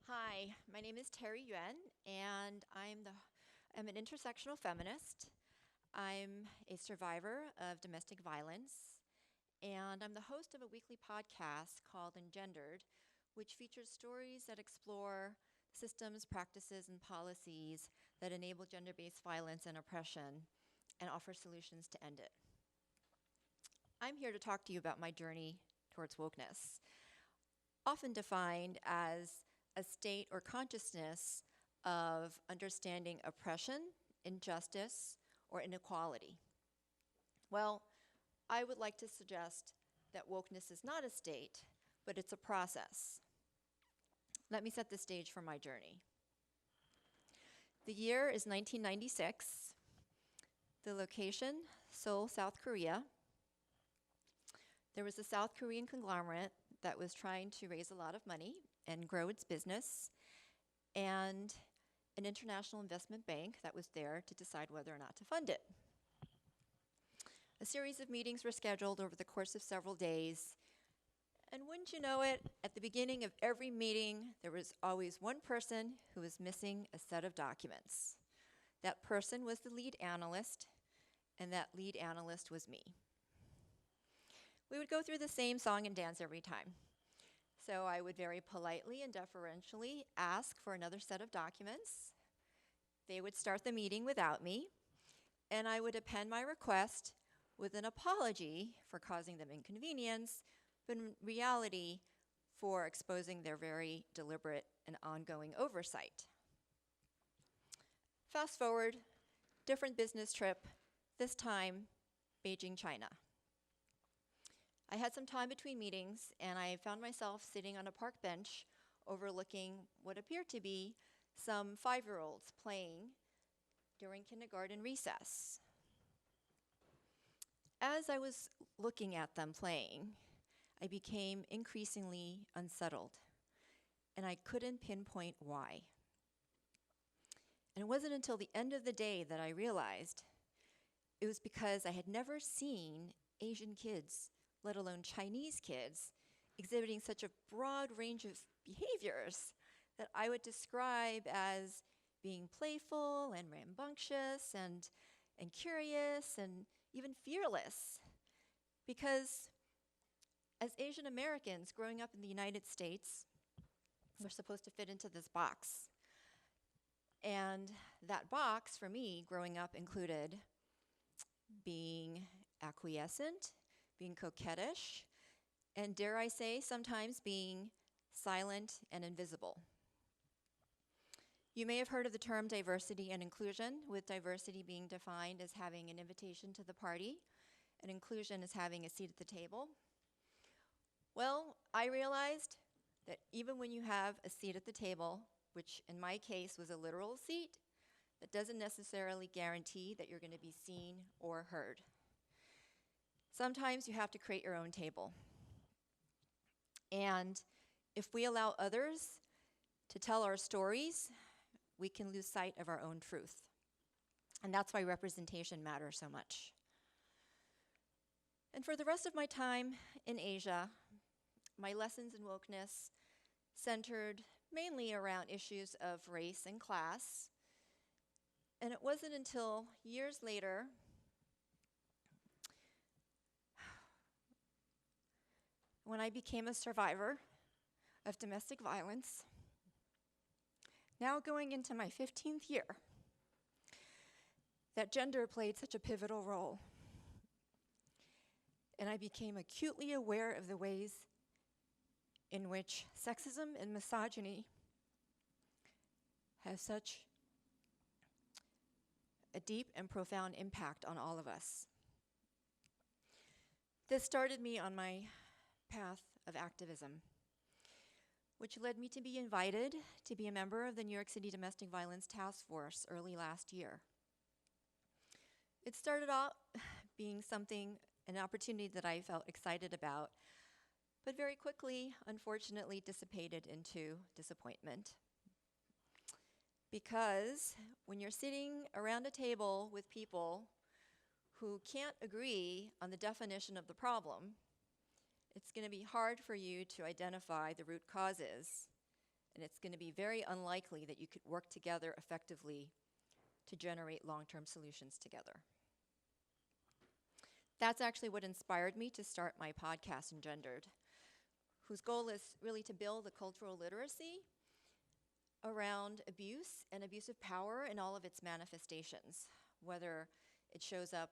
Hi, my name is Yuan, and I'm an intersectional feminist. I'm a survivor of domestic violence, and I'm the host of a weekly podcast called Engendered, which features stories that explore systems, practices, and policies that enable gender-based violence and oppression and offer solutions to end it. I'm here to talk to you about my journey towards wokeness, often defined as a state or consciousness of understanding oppression, injustice, or inequality. Well, I would like to suggest that wokeness is not a state, but it's a process. Let me set the stage for my journey. The year is 1996. The location, Seoul, South Korea. There was a South Korean conglomerate that was trying to raise a lot of money and grow its business, and an international investment bank that was there to decide whether or not to fund it. A series of meetings were scheduled over the course of several days, and wouldn't you know it, at the beginning of every meeting, there was always one person who was missing a set of documents. That person was the lead analyst, and that lead analyst was me. We would go through the same song and dance every time. So I would very politely and deferentially ask for another set of documents. They would start the meeting without me, and I would append my request with an apology for causing them inconvenience, but in reality, for exposing their very deliberate and ongoing oversight. Fast forward, different business trip, this time Beijing, China. I had some time between meetings, and I found myself sitting on a park bench overlooking what appeared to be some 5-year-olds playing during kindergarten recess. As I was looking at them playing, I became increasingly unsettled, and I couldn't pinpoint why. And it wasn't until the end of the day that I realized it was because I had never seen Asian kids, let alone Chinese kids, exhibiting such a broad range of behaviors that I would describe as being playful and rambunctious and curious and even fearless. Because as Asian Americans growing up in the United States, we're supposed to fit into this box. And that box, for me, growing up, included being acquiescent, being coquettish, and dare I say, sometimes being silent and invisible. You may have heard of the term diversity and inclusion, with diversity being defined as having an invitation to the party, and inclusion as having a seat at the table. Well, I realized that even when you have a seat at the table, which in my case was a literal seat, that doesn't necessarily guarantee that you're going to be seen or heard. Sometimes you have to create your own table. And if we allow others to tell our stories, we can lose sight of our own truth. And that's why representation matters so much. And for the rest of my time in Asia, my lessons in wokeness centered mainly around issues of race and class. And it wasn't until years later when I became a survivor of domestic violence, now going into my 15th year, that gender played such a pivotal role. And I became acutely aware of the ways in which sexism and misogyny have such a deep and profound impact on all of us. This started me on my path of activism, which led me to be invited to be a member of the New York City Domestic Violence Task Force early last year. It started out being an opportunity that I felt excited about, but very quickly, unfortunately, dissipated into disappointment. Because when you're sitting around a table with people who can't agree on the definition of the problem, it's going to be hard for you to identify the root causes and it's going to be very unlikely that you could work together effectively to generate long-term solutions together. That's actually what inspired me to start my podcast, Engendered, whose goal is really to build a cultural literacy around abuse and abusive power in all of its manifestations, whether it shows up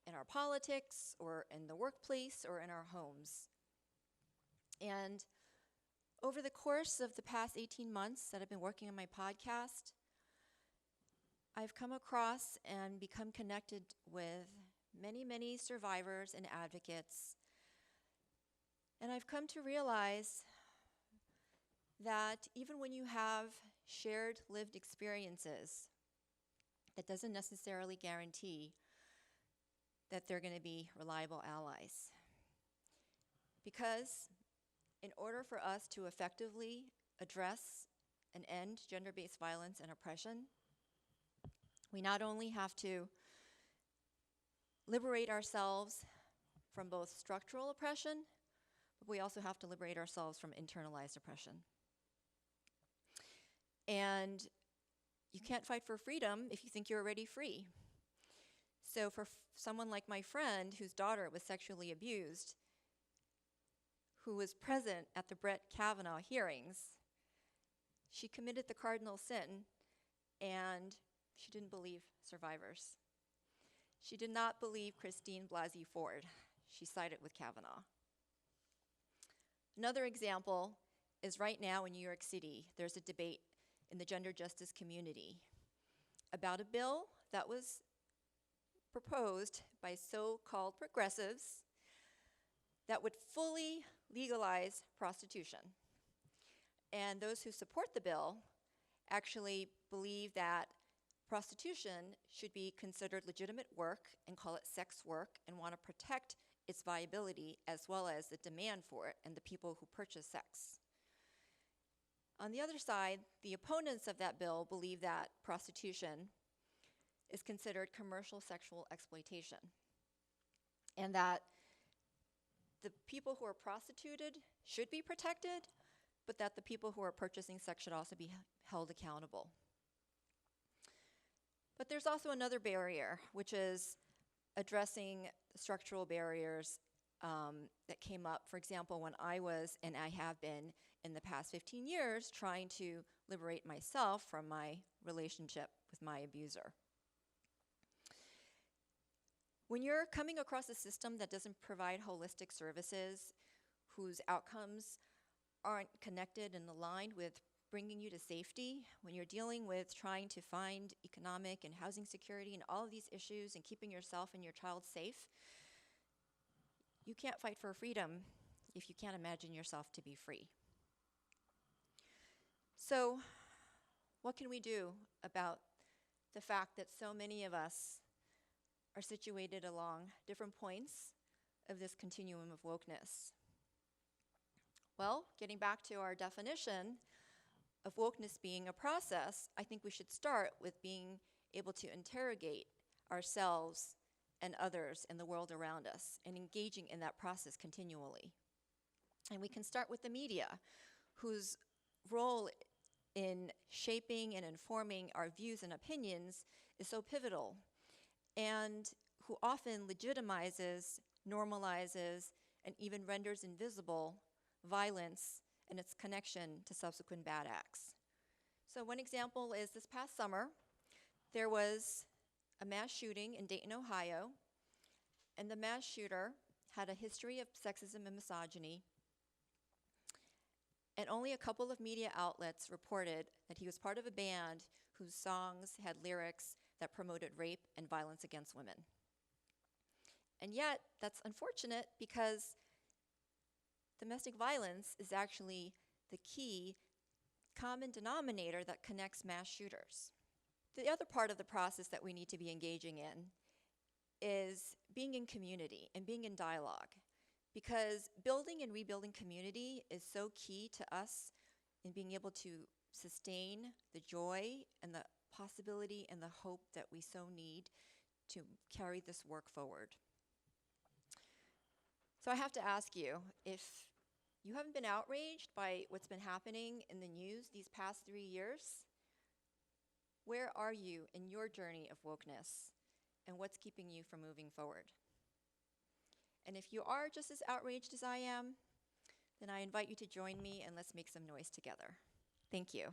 in our politics or in the workplace or in our homes. And over the course of the past 18 months that I've been working on my podcast, I've come across and become connected with many, many survivors and advocates. And I've come to realize that even when you have shared lived experiences, that doesn't necessarily guarantee that they're going to be reliable allies. Because in order for us to effectively address and end gender-based violence and oppression, we not only have to liberate ourselves from both structural oppression, but we also have to liberate ourselves from internalized oppression. And you can't fight for freedom if you think you're already free. So for someone like my friend whose daughter was sexually abused, who was present at the Brett Kavanaugh hearings, she committed the cardinal sin, and she didn't believe survivors. She did not believe Christine Blasey Ford. She sided with Kavanaugh. Another example is right now in New York City, there's a debate in the gender justice community about a bill that was proposed by so-called progressives that would fully legalize prostitution. And those who support the bill actually believe that prostitution should be considered legitimate work and call it sex work, and want to protect its viability as well as the demand for it and the people who purchase sex. On the other side, the opponents of that bill believe that prostitution is considered commercial sexual exploitation, and that the people who are prostituted should be protected, but that the people who are purchasing sex should also be held accountable. But there's also another barrier, which is addressing structural barriers that came up, for example, when I was, and I have been in the past 15 years, trying to liberate myself from my relationship with my abuser. When you're coming across a system that doesn't provide holistic services, whose outcomes aren't connected and aligned with bringing you to safety, when you're dealing with trying to find economic and housing security and all of these issues and keeping yourself and your child safe, you can't fight for freedom if you can't imagine yourself to be free. So, what can we do about the fact that so many of us are situated along different points of this continuum of wokeness? Well, getting back to our definition of wokeness being a process, I think we should start with being able to interrogate ourselves and others in the world around us and engaging in that process continually. And we can start with the media, whose role in shaping and informing our views and opinions is so pivotal, and who often legitimizes, normalizes, and even renders invisible violence and its connection to subsequent bad acts. So one example is this past summer, there was a mass shooting in Dayton, Ohio, and the mass shooter had a history of sexism and misogyny, and only a couple of media outlets reported that he was part of a band whose songs had lyrics that promoted rape and violence against women. And yet, that's unfortunate because domestic violence is actually the key common denominator that connects mass shooters. The other part of the process that we need to be engaging in is being in community and being in dialogue, because building and rebuilding community is so key to us in being able to sustain the joy and the possibility and the hope that we so need to carry this work forward. So I have to ask you, if You haven't been outraged by what's been happening in the news these past 3 years? Where are you in your journey of wokeness, and what's keeping you from moving forward? And if you are just as outraged as I am, then I invite you to join me and let's make some noise together. Thank you.